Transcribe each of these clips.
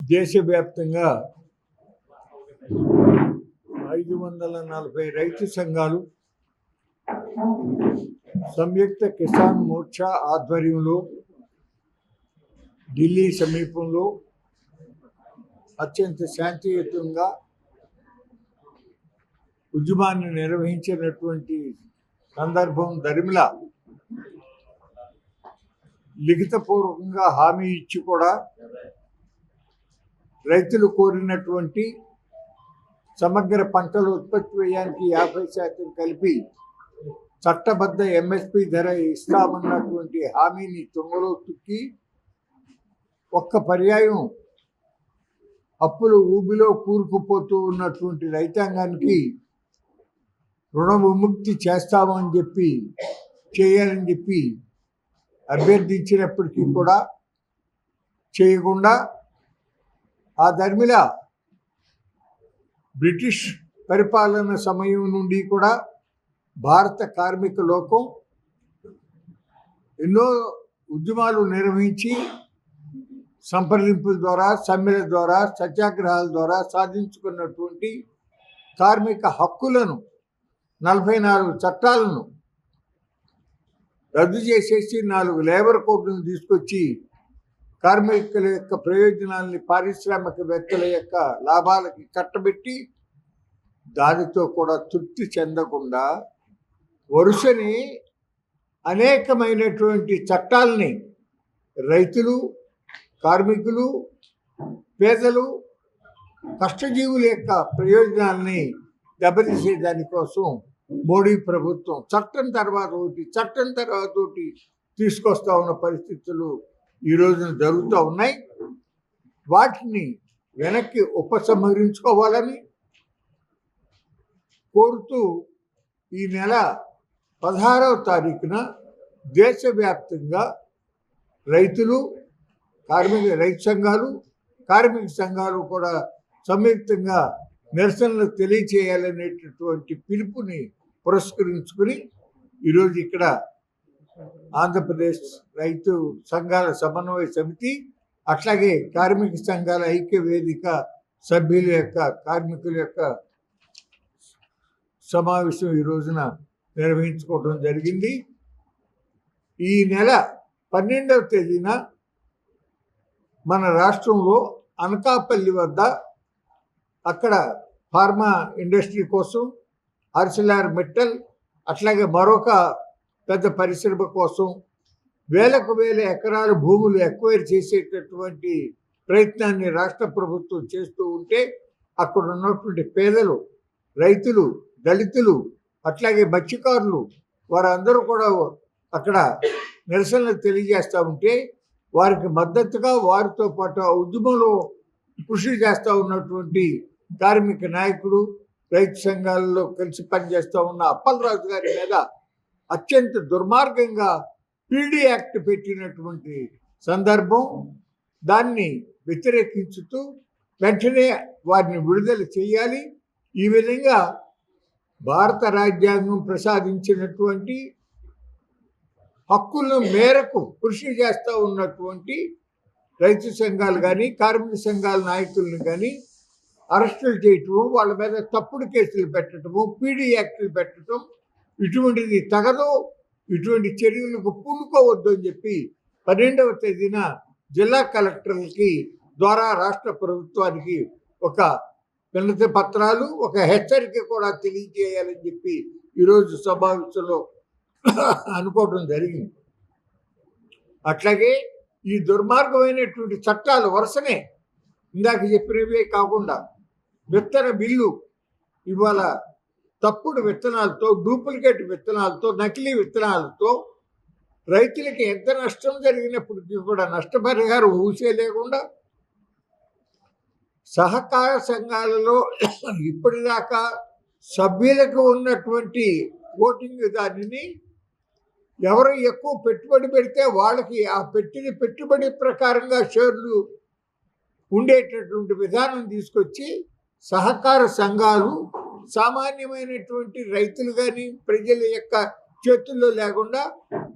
దేశవ్యాప్తంగా 540 రైతు సంఘాలు సంయుక్త కిసాన్ మోర్చా ఆధ్వర్యంలో ఢిల్లీ సమీపంలో అత్యంత శాంతియుతంగా ఉద్యమాన్ని నిర్వహించినటువంటి సందర్భం దరిమిలా లిఖితపూర్వకంగా హామీ ఇచ్చి కూడా రైతులు కోరినటువంటి సమగ్ర పంటల ఉత్పత్తి వ్యయానికి 50% కలిపి చట్టబద్ధ ఎంఎస్పి ధర ఇస్తామన్నటువంటి హామీని తుంగలో తొక్కి ఒక్క పర్యాయం అప్పులు ఊబిలో కూరుకుపోతూ ఉన్నటువంటి రైతాంగానికి రుణ విముక్తి చేస్తామని చెప్పి చేయాలని చెప్పి అభ్యర్థించినప్పటికీ కూడా చేయకుండా ఆ ధర్మిలా బ్రిటిష్ పరిపాలన సమయం నుండి కూడా భారత కార్మిక లోకం ఎన్నో ఉద్యమాలు నిర్వహించి సంప్రదింపుల ద్వారా సమ్మెల ద్వారా సత్యాగ్రహాల ద్వారా సాధించుకున్నటువంటి కార్మిక హక్కులను 44 చట్టాలను రద్దు చేసేసి 4 లేబర్ కోడ్లను తీసుకొచ్చి కార్మికుల యొక్క ప్రయోజనాలని పారిశ్రామికవేత్తల యొక్క లాభాలకి కట్టబెట్టి దానితో కూడా తృప్తి చెందకుండా వరుసని అనేకమైనటువంటి చట్టాలని రైతులు కార్మికులు పేదలు కష్టజీవుల యొక్క ప్రయోజనాలని దెబ్బతీసే దానికోసం మోడీ ప్రభుత్వం చట్టం తర్వాత ఒకటి తీసుకొస్తా ఉన్న పరిస్థితులు ఈ రోజున జరుగుతూ ఉన్నాయి. వాటిని వెనక్కి ఉపసంహరించుకోవాలని కోరుతూ ఈ నెల 16వ తారీఖున దేశవ్యాప్తంగా రైతులు రైతు సంఘాలు కార్మిక సంఘాలు కూడా సంయుక్తంగా నిరసనలు తెలియచేయాలనేటటువంటి పిలుపుని పురస్కరించుకుని ఈరోజు ఇక్కడ ఆంధ్రప్రదేశ్ రైతు సంఘాల సమన్వయ సమితి అట్లాగే కార్మిక సంఘాల ఐక్య వేదిక సభ్యుల యొక్క కార్మికుల యొక్క సమావేశం ఈ రోజున నిర్వహించుకోవడం జరిగింది. ఈ నెల 12వ తేదీన మన రాష్ట్రంలో అనకాపల్లి వద్ద అక్కడ ఫార్మా ఇండస్ట్రీ కోసం ఆర్సిలార్-మిట్టల్ అట్లాగే మరొక పెద్ద పరిశ్రమ కోసం వేలకు వేల ఎకరాల భూములు ఎక్వైర్ చేసేటటువంటి ప్రయత్నాన్ని రాష్ట్ర ప్రభుత్వం చేస్తూ ఉంటే అక్కడ ఉన్నటువంటి పేదలు రైతులు దళితులు అట్లాగే మత్స్యకారులు వారందరూ కూడా అక్కడ నిరసనలు తెలియజేస్తూ ఉంటే వారికి మద్దతుగా వారితో పాటు ఉద్యమంలో కృషి చేస్తూ ఉన్నటువంటి కార్మిక నాయకుడు రైతు సంఘాలలో కలిసి పనిచేస్తూ ఉన్న అప్పలరాజు గారి మీద అత్యంత దుర్మార్గంగా పీడీ యాక్ట్ పెట్టినటువంటి సందర్భం. దాన్ని వ్యతిరేకించుతూ వెంటనే వారిని విడుదల చేయాలి. ఈ విధంగా భారత రాజ్యాంగం ప్రసాదించినటువంటి హక్కుల మేరకు కృషి చేస్తూ ఉన్నటువంటి రైతు సంఘాలు కానీ కార్మిక సంఘాల నాయకులను కానీ అరెస్టులు చేయటము, వాళ్ళ మీద తప్పుడు కేసులు పెట్టడము, పీడీ యాక్టులు పెట్టడం ఇటువంటిది తగదు. ఇటువంటి చర్యలకు పూనుకోవద్దు అని చెప్పి 12వ తేదీన జిల్లా కలెక్టర్లకి ద్వారా రాష్ట్ర ప్రభుత్వానికి ఒక వినతి పత్రాలు ఒక హెచ్చరిక కూడా తెలియజేయాలని చెప్పి ఈరోజు సమావేశంలో అనుకోవడం జరిగింది. అట్లాగే ఈ దుర్మార్గమైనటువంటి చట్టాలు వరుసనే ఇందాక చెప్పినవే కాకుండా విత్తన బిల్లు ఇవాళ తప్పుడు విత్తనాలతో డూప్లికేట్ విత్తనాలతో నకిలీ విత్తనాలతో రైతులకి ఎంత నష్టం జరిగినప్పటికీ కూడా నష్టపరిహారం ఊసే లేకుండా సహకార సంఘాలలో ఇప్పటిదాకా సభ్యులకు ఉన్నటువంటి ఓటింగ్ దానిని ఎవరు ఎక్కువ పెట్టుబడి పెడితే వాళ్ళకి ఆ పెట్టిన పెట్టుబడి ప్రకారంగా షేర్లు ఉండేటటువంటి విధానం తీసుకొచ్చి సహకార సంఘాలు సామాన్యమైనటువంటి రైతులు కానీ ప్రజల యొక్క చేతుల్లో లేకుండా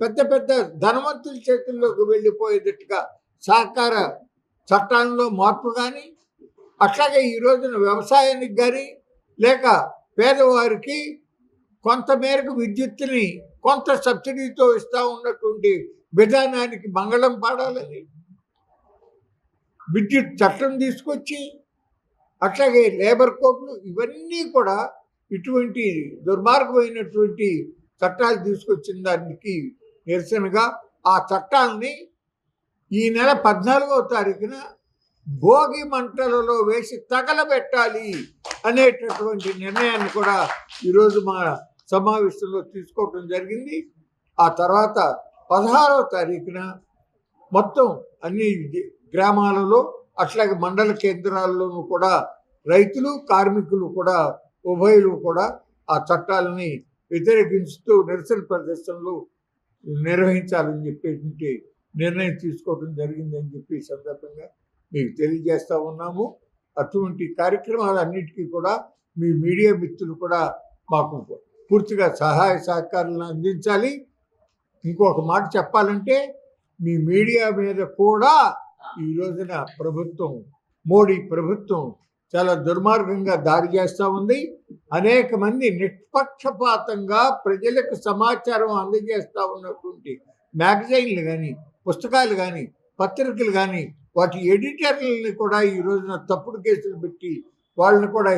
పెద్ద పెద్ద ధనవంతుల చేతుల్లోకి వెళ్ళిపోయేటట్టుగా సహకార చట్టాల్లో మార్పు కానీ, అట్లాగే ఈ రోజున వ్యవసాయానికి కానీ, లేక పేదవారికి కొంత మేరకు విద్యుత్తుని కొంత సబ్సిడీతో ఇస్తూ ఉన్నటువంటి విధానానికి మంగళం పాడాలని విద్యుత్ చట్టం తీసుకొచ్చి, అట్లాగే లేబర్ కోడ్లు ఇవన్నీ కూడా ఇటువంటి దుర్మార్గమైనటువంటి చట్టాలు తీసుకొచ్చిన దానికి నిరసనగా ఆ చట్టాలని ఈ నెల 14వ తారీఖున భోగి మంటలలో వేసి తగలబెట్టాలి అనేటటువంటి నిర్ణయాన్ని కూడా ఈరోజు మా సమావేశంలో తీసుకోవడం జరిగింది. ఆ తర్వాత 16వ తారీఖున మొత్తం అన్ని గ్రామాలలో అట్లాగే మండల కేంద్రాల్లోనూ కూడా రైతులు కార్మికులు కూడా ఉభయులు కూడా ఆ చట్టాలని వ్యతిరేకించుతూ నిరసన ప్రదర్శనలు నిర్వహించాలని చెప్పేటువంటి నిర్ణయం తీసుకోవడం జరిగిందని చెప్పి ఈ సందర్భంగా మీకు తెలియజేస్తూ ఉన్నాము. అటువంటి కార్యక్రమాలన్నిటికీ కూడా మీ మీడియా మిత్రులు కూడా మాకు పూర్తిగా సహాయ సహకారాలను అందించాలి. ఇంకొక మాట చెప్పాలంటే మీ మీడియా మీద కూడా ఈ రోజున ప్రభుత్వం, మోడీ ప్రభుత్వం చాలా దుర్మార్గంగా దాడి చేస్తూ ఉంది. అనేక మంది నిష్పక్షపాతంగా ప్రజలకు సమాచారం అందజేస్తూ ఉన్నటువంటి మ్యాగజైన్లు కానీ, పుస్తకాలు కానీ, పత్రికలు కానీ వాటి ఎడిటర్లని కూడా ఈ రోజున తప్పుడు కేసులు పెట్టి వాళ్ళని కూడా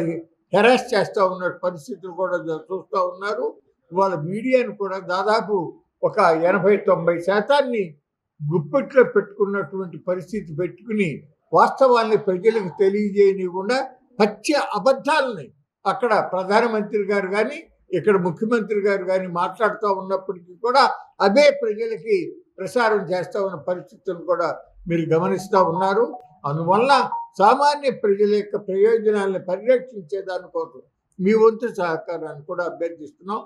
హెరాస్ చేస్తూ ఉన్న పరిస్థితులు కూడా చూస్తూ ఉన్నారు. వాళ్ళ మీడియాను కూడా దాదాపు ఒక 80-90% గుప్పెట్లో పెట్టుకున్నటువంటి పరిస్థితి పెట్టుకుని వాస్తవాన్ని ప్రజలకు తెలియజేయనివ్వకుండా పచ్చి అబద్ధాలని అక్కడ ప్రధానమంత్రి గారు కానీ, ఇక్కడ ముఖ్యమంత్రి గారు కానీ మాట్లాడుతూ ఉన్నప్పటికీ కూడా అదే ప్రజలకి ప్రసారం చేస్తూ ఉన్న పరిస్థితులు కూడా మీరు గమనిస్తూ ఉన్నారు. అందువల్ల సామాన్య ప్రజల యొక్క ప్రయోజనాలను పరిరక్షించే దానికోసం మీ వంతు సహకారాన్ని కూడా అభ్యర్థిస్తున్నాం.